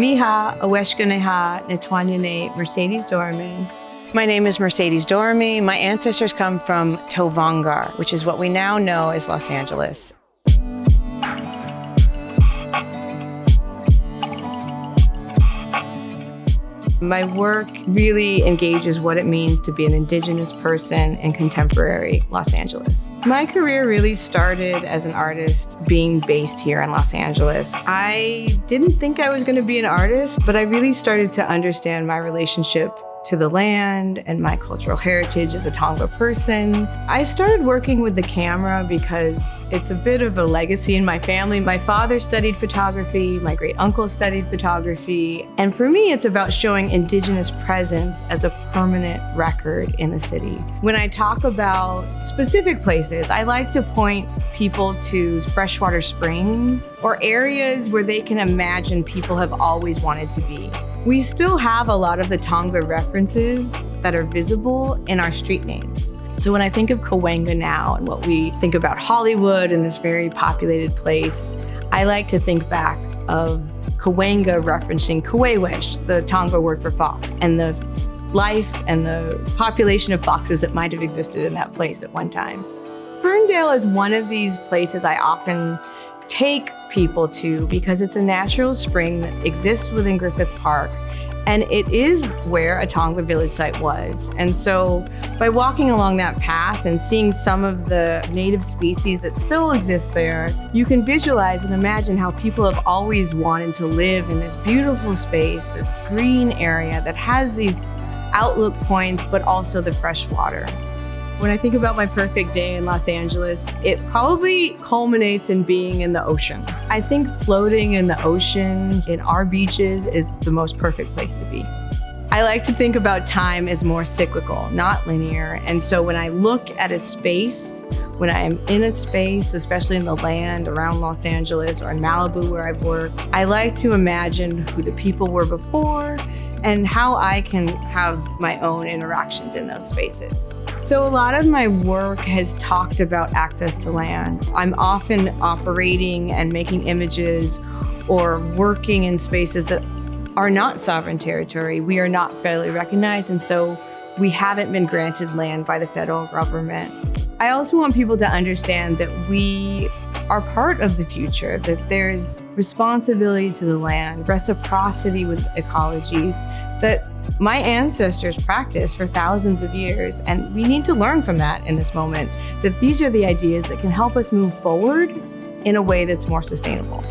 Miha, Aweshkaneha, Netwanyane, Mercedes Dorame. My name is Mercedes Dorame. My ancestors come from Tongva, which is what we now know as Los Angeles. My work really engages what it means to be an Indigenous person in contemporary Los Angeles. My career really started as an artist being based here in Los Angeles. I didn't think I was going to be an artist, but I really started to understand my relationship to the land and my cultural heritage as a Tongva person. I started working with the camera because it's a bit of a legacy in my family. My father studied photography, my great uncle studied photography, and for me it's about showing Indigenous presence as a permanent record in the city. When I talk about specific places, I like to point people to freshwater springs or areas where they can imagine people have always wanted to be. We still have a lot of the Tongva references that are visible in our street names. So when I think of Cahuenga now and what we think about Hollywood and this very populated place, I like to think back of Cahuenga referencing Cahuewesh, the Tongva word for fox, and the life and the population of foxes that might have existed in that place at one time. Ferndell is one of these places I often take people to because it's a natural spring that exists within Griffith Park, and it is where a Tongva village site was. And so by walking along that path and seeing some of the native species that still exist there, you can visualize and imagine how people have always wanted to live in this beautiful space, this green area that has these outlook points, but also the fresh water. When I think about my perfect day in Los Angeles, it probably culminates in being in the ocean. I think floating in the ocean in our beaches is the most perfect place to be. I like to think about time as more cyclical, not linear. And so when I look at a space, when I am in a space, especially in the land around Los Angeles or in Malibu where I've worked, I like to imagine who the people were before and how I can have my own interactions in those spaces. So a lot of my work has talked about access to land. I'm often operating and making images or working in spaces that are not sovereign territory. We are not federally recognized, and so we haven't been granted land by the federal government. I also want people to understand that we are part of the future, that there's responsibility to the land, reciprocity with ecologies that my ancestors practiced for thousands of years. And we need to learn from that in this moment, that these are the ideas that can help us move forward in a way that's more sustainable.